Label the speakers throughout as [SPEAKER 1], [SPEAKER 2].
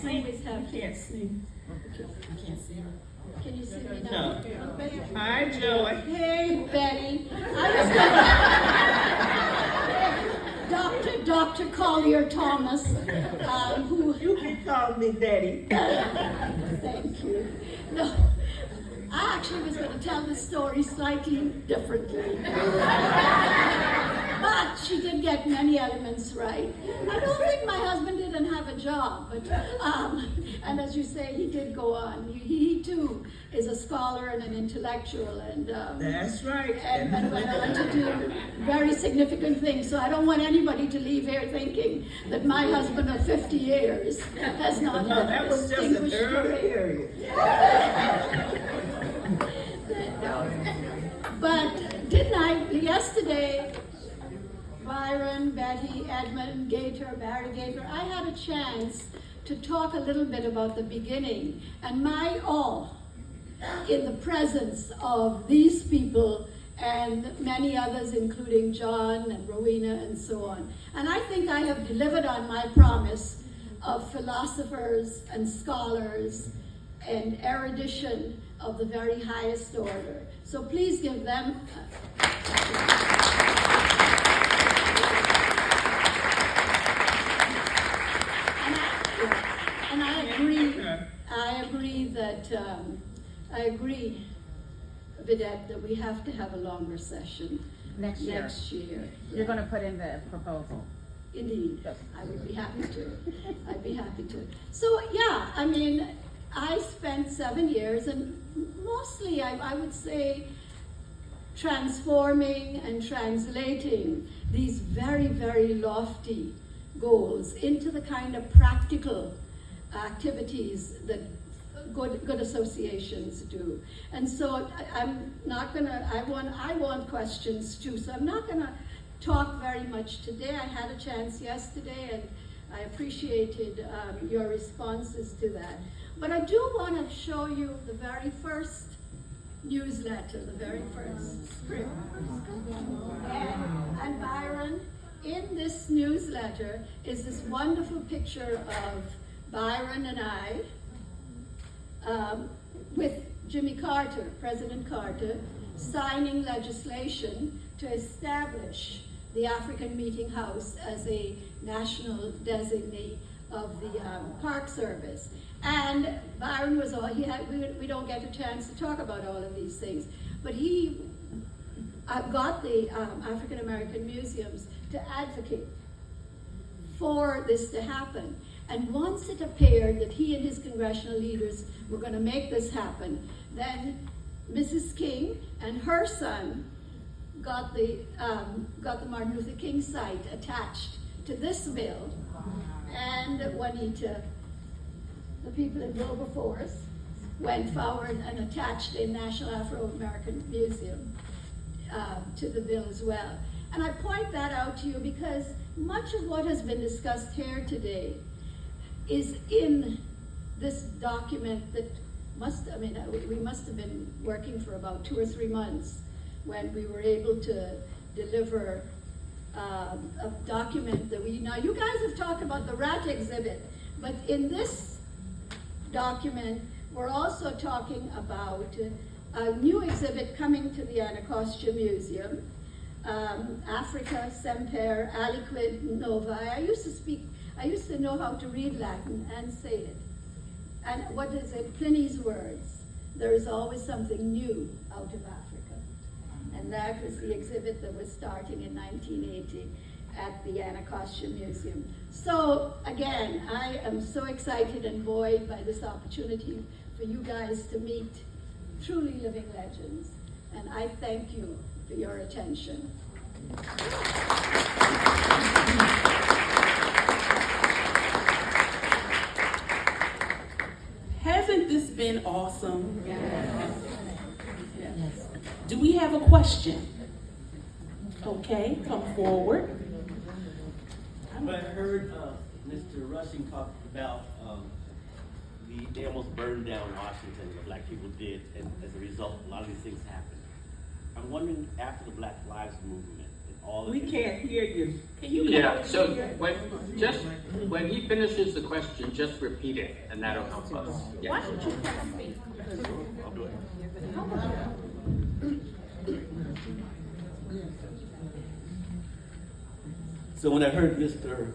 [SPEAKER 1] see.
[SPEAKER 2] always have
[SPEAKER 1] You can't see.
[SPEAKER 2] I can't see her. Can you see me
[SPEAKER 1] No.
[SPEAKER 2] now?
[SPEAKER 1] Hi, Joy.
[SPEAKER 2] Hey, Betty. Dr. Collier Thomas, who...
[SPEAKER 1] You can call me Betty.
[SPEAKER 2] Thank you. No, I actually was going to tell the story slightly differently. But she did get many elements right. I don't think my husband didn't have a job, but and as you say, he did go on. He too is a scholar and an intellectual, and
[SPEAKER 1] That's right.
[SPEAKER 2] and went on to do very significant things. So I don't want anybody to leave here thinking that my husband of 50 years has not
[SPEAKER 1] No,
[SPEAKER 2] had
[SPEAKER 1] that
[SPEAKER 2] a
[SPEAKER 1] was just an
[SPEAKER 2] distinguished
[SPEAKER 1] early
[SPEAKER 2] career.
[SPEAKER 1] period.
[SPEAKER 2] But didn't I, yesterday, Byron, Betty, Edmund, Gator, Barry Gator, I had a chance to talk a little bit about the beginning and my awe in the presence of these people and many others, including John and Rowena and so on. And I think I have delivered on my promise of philosophers and scholars and erudition of the very highest order. So please give them and I agree that Vidette, that we have to have a longer session
[SPEAKER 3] Next year. You're going to put in the proposal.
[SPEAKER 2] Indeed, I would be happy to. I'd be happy to. So yeah, I mean, I spent 7 years, and mostly I would say transforming and translating these very, very lofty goals into the kind of practical activities that good associations do. And so I'm not gonna, I want questions too, so I'm not gonna talk very much today. I had a chance yesterday and I appreciated your responses to that. But I do want to show you the very first newsletter, the very first script. And Byron, in this newsletter is this wonderful picture of Byron and I with Jimmy Carter, President Carter, signing legislation to establish the African Meeting House as a national designee of the Park Service. And Byron was all, we don't get a chance to talk about all of these things, but he got the African American museums to advocate for this to happen. And once it appeared that he and his congressional leaders were going to make this happen, then Mrs. King and her son got the Martin Luther King site attached to this bill, and Juanita, the people in Wilberforce, went forward and attached a National Afro-American Museum to the bill as well. And I point that out to you because much of what has been discussed here today is in this document that we must have been working for about 2 or 3 months when we were able to deliver a document that now you guys have talked about the rat exhibit, but in this document, we're also talking about a new exhibit coming to the Anacostia Museum, Africa Semper Aliquid Nova. I used to know how to read Latin and say it. And what is it? Pliny's words. There is always something new out of Africa. And that was the exhibit that was starting in 1980 at the Anacostia Museum. So again, I am so excited and buoyed by this opportunity for you guys to meet truly living legends. And I thank you for your attention.
[SPEAKER 4] Hasn't this been awesome?
[SPEAKER 2] Yes.
[SPEAKER 4] Yes. Do we have a question? Okay, come forward.
[SPEAKER 5] But I heard Mr. Rushing talk about they almost burned down Washington, the black people did, and as a result, a lot of these things happened. I'm wondering, after the Black Lives Movement, all of
[SPEAKER 1] We
[SPEAKER 5] it.
[SPEAKER 1] can't hear you.
[SPEAKER 4] Can you?
[SPEAKER 6] Yeah, so when he finishes the question, just repeat it, and that'll help us.
[SPEAKER 4] Why
[SPEAKER 6] Yes.
[SPEAKER 4] don't you pass me?
[SPEAKER 5] I'll do it. So when I heard Mr.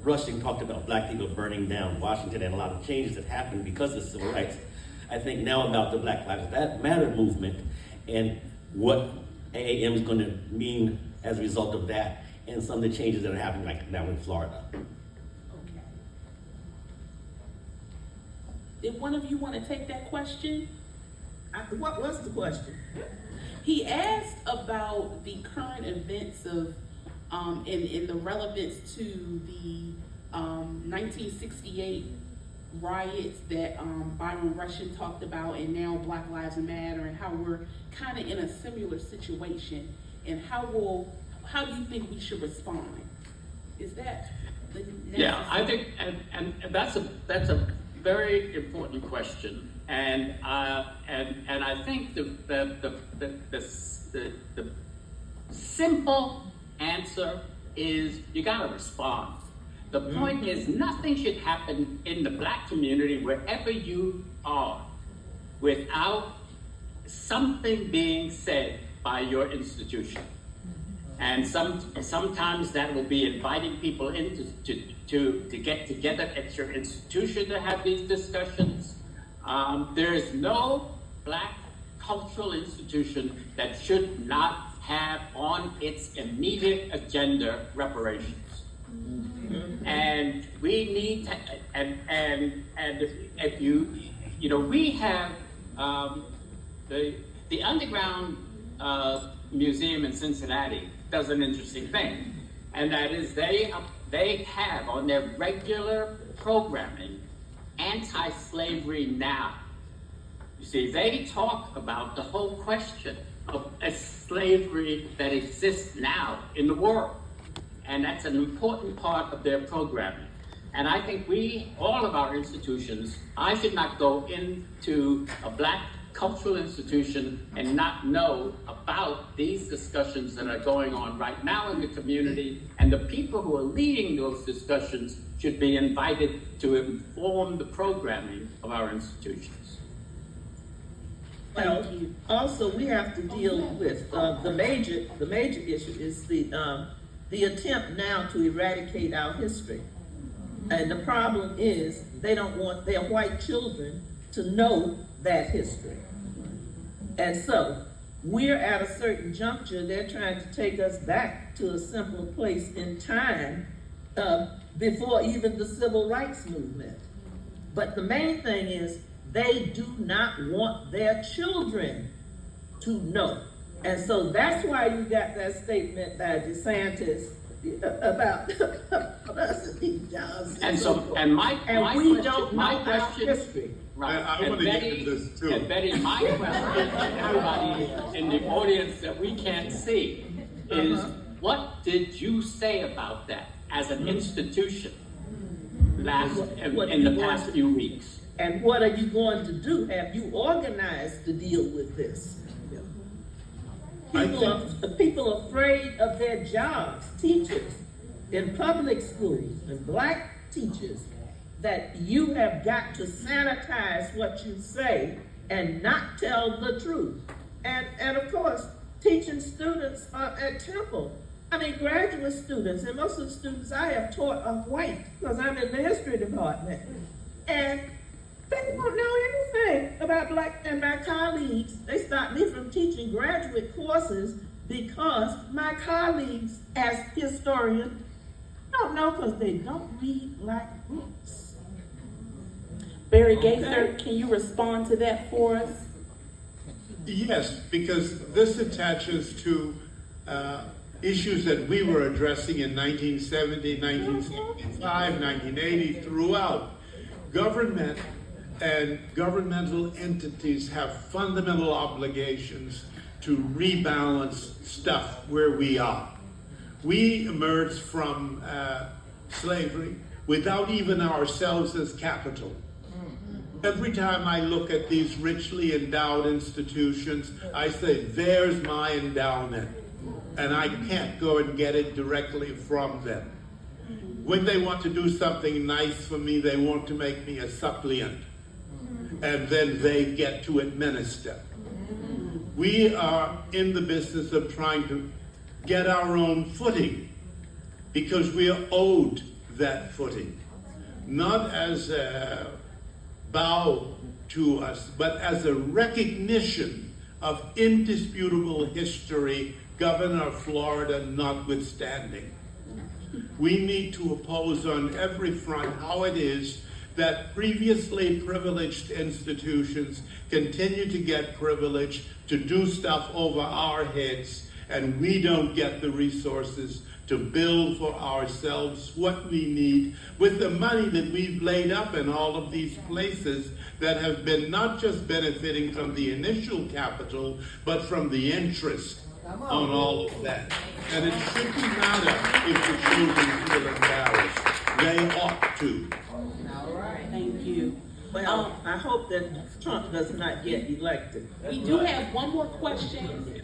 [SPEAKER 5] Rushing talked about black people burning down Washington and a lot of changes that happened because of civil rights, I think now about the Black Lives Matter movement and what AAM is going to mean as a result of that and some of the changes that are happening like now in Florida.
[SPEAKER 4] Okay. Did one of you want to take that question?
[SPEAKER 1] What was the question?
[SPEAKER 4] He asked about the current events of, and the relevance to the 1968 riots that Byron Rushing talked about, and now Black Lives Matter, and how we're kind of in a similar situation, and how do you think we should respond? Is that the
[SPEAKER 6] Yeah, I think, and that's a very important question, and I think the simple answer is you gotta respond. The point is nothing should happen in the black community wherever you are without something being said by your institution. And sometimes that will be inviting people in to get together at your institution to have these discussions. There is no black cultural institution that should not have on its immediate agenda reparations. And we need to, and if you know, we have the Underground Museum in Cincinnati does an interesting thing, and that is they have on their regular programming Anti-Slavery Now. You see, they talk about the whole question of a slavery that exists now in the world, and that's an important part of their programming. And I think all of our institutions, I should not go into a black cultural institution and not know about these discussions that are going on right now in the community, and the people who are leading those discussions should be invited to inform the programming of our institutions.
[SPEAKER 1] Well, also we have to deal with the major issue is the attempt now to eradicate our history, and the problem is they don't want their white children to know that history, and so we're at a certain juncture. They're trying to take us back to a simpler place in time before even the civil rights movement. But the main thing is they do not want their children to know. And so that's why you got that statement by DeSantis about us and these jobs.
[SPEAKER 6] And so,
[SPEAKER 1] forth.
[SPEAKER 6] and my
[SPEAKER 1] we
[SPEAKER 6] question,
[SPEAKER 1] don't know
[SPEAKER 6] my
[SPEAKER 1] our
[SPEAKER 6] question,
[SPEAKER 1] history.
[SPEAKER 6] right?
[SPEAKER 7] I
[SPEAKER 6] and
[SPEAKER 7] want to get
[SPEAKER 6] Betty,
[SPEAKER 7] to this too.
[SPEAKER 6] And Betty, my question to everybody in the audience that we can't see is, what did you say about that as an institution in the past few weeks?
[SPEAKER 1] And what are you going to do? Have you organized to deal with this? People are afraid of their jobs, teachers in public schools and black teachers, that you have got to sanitize what you say and not tell the truth. And of course, teaching students at Temple, I mean graduate students, and most of the students I have taught are white because I'm in the history department. And they don't know anything about black, and my colleagues, they stopped me from teaching graduate courses because my colleagues as historians don't know because they don't read black books.
[SPEAKER 4] Barry Gaither, can you respond to that for us?
[SPEAKER 7] Yes, because this attaches to issues that we were addressing in 1970, 1975, 1980, throughout. Government and governmental entities have fundamental obligations to rebalance stuff where we are. We emerged from slavery without even ourselves as capital. Every time I look at these richly endowed institutions, I say, there's my endowment. and I can't go and get it directly from them. When they want to do something nice for me, they want to make me a suppliant, and then they get to administer. We are in the business of trying to get our own footing, because we are owed that footing, not as a bow to us, but as a recognition of indisputable history, Governor of Florida notwithstanding. We need to oppose on every front how it is that previously privileged institutions continue to get privilege to do stuff over our heads, and we don't get the resources to build for ourselves what we need with the money that we've laid up in all of these places that have been not just benefiting from the initial capital, but from the interest on all of that. And it shouldn't matter if the children feel embarrassed. They ought to.
[SPEAKER 4] Thank you.
[SPEAKER 1] Well, I hope that Trump does not get elected.
[SPEAKER 4] We do have one more question.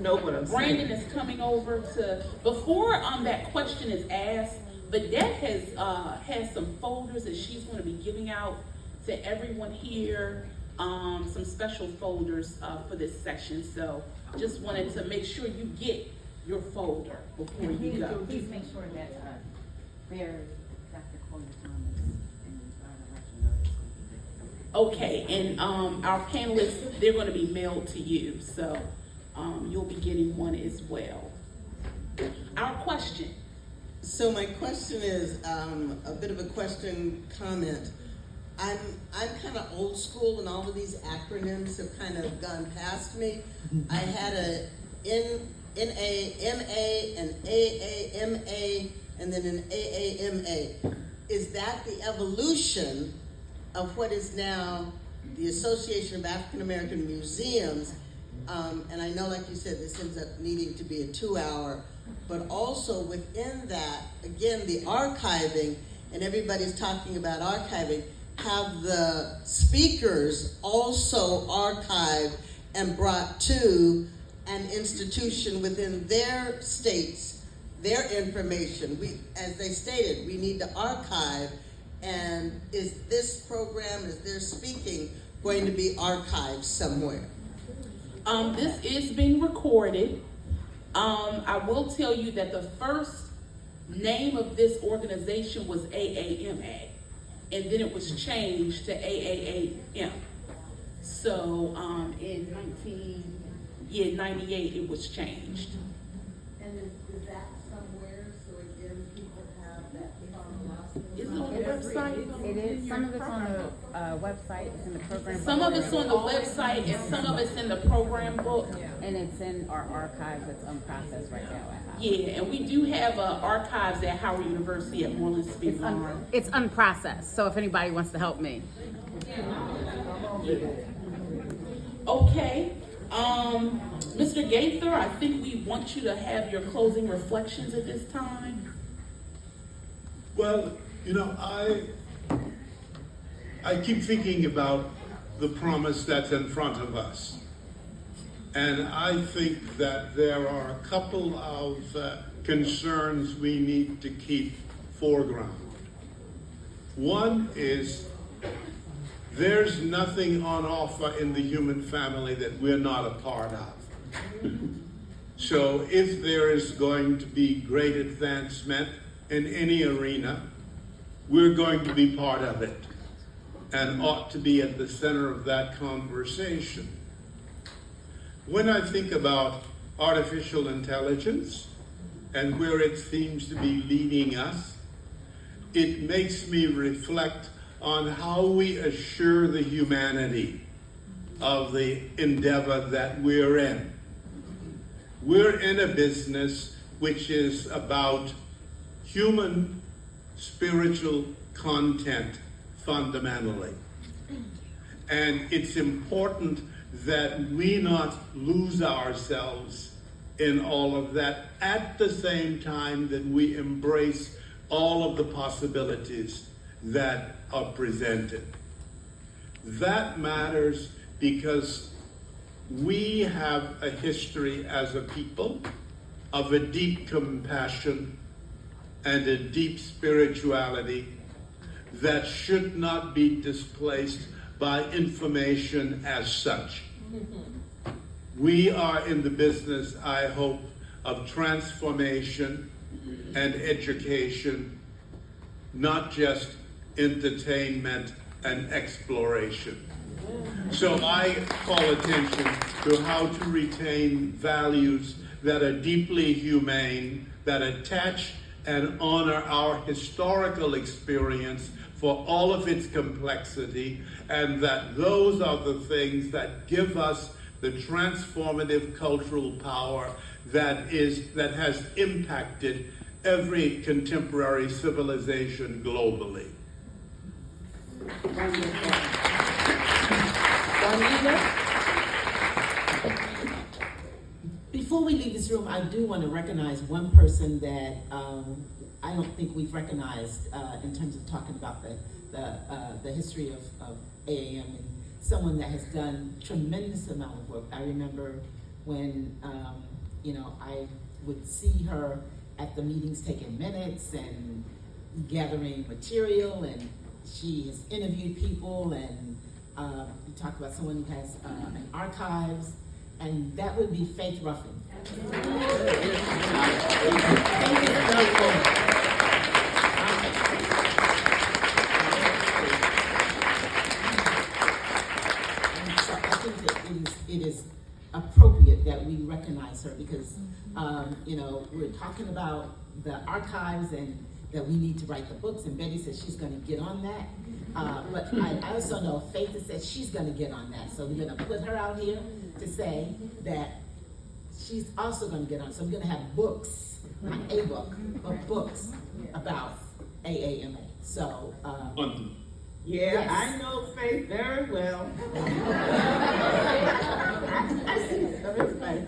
[SPEAKER 1] Know what I'm saying?
[SPEAKER 4] Brandon is coming over to, before that question is asked, Vedette has some folders that she's going to be giving out to everyone here, some special folders for this section. So just wanted to make sure you get your folder before you go.
[SPEAKER 3] Please make sure that Barry, Dr. Collier Thomas, and election notice.
[SPEAKER 4] Okay, and our panelists, they're going to be mailed to you, so you'll be getting one as well. Our question.
[SPEAKER 8] So my question is a bit of a question comment. I'm kind of old school, and all of these acronyms have kind of gone past me. I had a NAMA, an AAMA, and then an AAMA. Is that the evolution of what is now the Association of African American Museums? And I know, like you said, this ends up needing to be a 2-hour, but also within that, again, the archiving, and everybody's talking about archiving, have the speakers also archived and brought to an institution within their states, their information. As they stated, we need to archive, and is this program, is their speaking going to be archived somewhere?
[SPEAKER 4] This is being recorded. I will tell you that the first name of this organization was AAMA, and then it was changed to AAAM. So in 1998, it was changed.
[SPEAKER 8] And is that somewhere, so again, people have that chronology?
[SPEAKER 4] Is it on the website?
[SPEAKER 3] It is, some of it's on the website, it's in the program.
[SPEAKER 4] Some of it's on the website, and some of it's in the program book.
[SPEAKER 3] And it's in our archives, it's unprocessed right now.
[SPEAKER 4] Yeah, and we do have archives at Howard University at Moreland Speed Farm.
[SPEAKER 3] It's unprocessed, so if anybody wants to help me.
[SPEAKER 4] Okay, Mr. Gaither, I think we want you to have your closing reflections at this time.
[SPEAKER 7] Well, you know, I keep thinking about the promise that's in front of us. And I think that there are a couple of concerns we need to keep foreground. One is there's nothing on offer in the human family that we're not a part of. So if there is going to be great advancement in any arena, we're going to be part of it and ought to be at the center of that conversation. When I think about artificial intelligence and where it seems to be leading us, it makes me reflect on how we assure the humanity of the endeavor that we're in. We're in a business which is about human spiritual content fundamentally. And it's important that we not lose ourselves in all of that at the same time that we embrace all of the possibilities that are presented. That matters because we have a history as a people of a deep compassion and a deep spirituality that should not be displaced by information as such. We are in the business, I hope, of transformation and education, not just entertainment and exploration. So I call attention to how to retain values that are deeply humane, that attach and honor our historical experience for all of its complexity, and that those are the things that give us the transformative cultural power that has impacted every contemporary civilization globally.
[SPEAKER 9] Before we leave this room, I do want to recognize one person that I don't think we've recognized in terms of talking about the history of AAM, and someone that has done tremendous amount of work. I remember when I would see her at the meetings taking minutes and gathering material, and she has interviewed people, and you talk about someone who has an archives, and that would be Faith Ruffin. It is appropriate that we recognize her because, we're talking about the archives and that we need to write the books, and Betty says she's going to get on that. But I also know Faith has said she's going to get on that. So we're going to put her out here to say that she's also going to get on. So we're going to have books, not a book, but books about AAMA. So,
[SPEAKER 1] yeah,
[SPEAKER 9] yes.
[SPEAKER 1] I know Faith very well. I see everybody.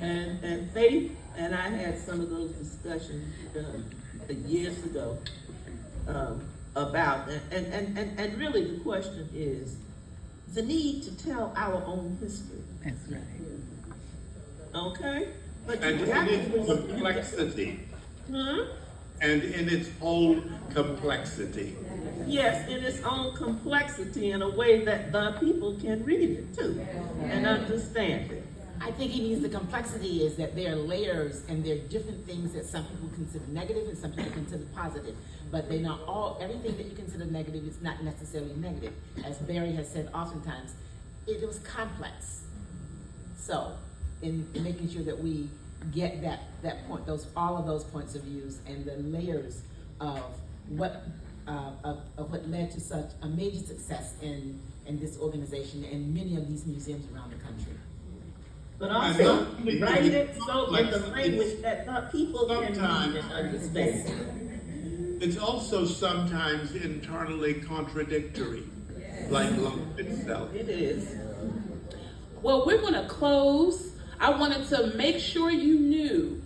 [SPEAKER 1] And Faith and I had some of those discussions years ago about, and really the question is the need to tell our own history.
[SPEAKER 10] That's right.
[SPEAKER 1] Okay? But
[SPEAKER 7] And
[SPEAKER 1] you
[SPEAKER 7] in
[SPEAKER 1] have
[SPEAKER 7] its
[SPEAKER 1] to.
[SPEAKER 7] complexity,
[SPEAKER 1] Hmm?
[SPEAKER 7] and in its whole complexity.
[SPEAKER 1] Yes, in its own complexity in a way that the people can read it too and understand it.
[SPEAKER 9] I think he means the complexity is that there are layers and there are different things that some people consider negative and some people consider positive. But they're not all, everything that you consider negative is not necessarily negative. As Barry has said oftentimes, it was complex. So, in making sure that we get that point, all of those points of views and the layers of what led to such a major success in this organization and many of these museums around the country.
[SPEAKER 1] But also write it so in the language that the people can read
[SPEAKER 7] Sometimes
[SPEAKER 1] and understand.
[SPEAKER 7] it's also sometimes internally contradictory, like life itself.
[SPEAKER 1] It is.
[SPEAKER 4] Well, we're going to close. I wanted to make sure you knew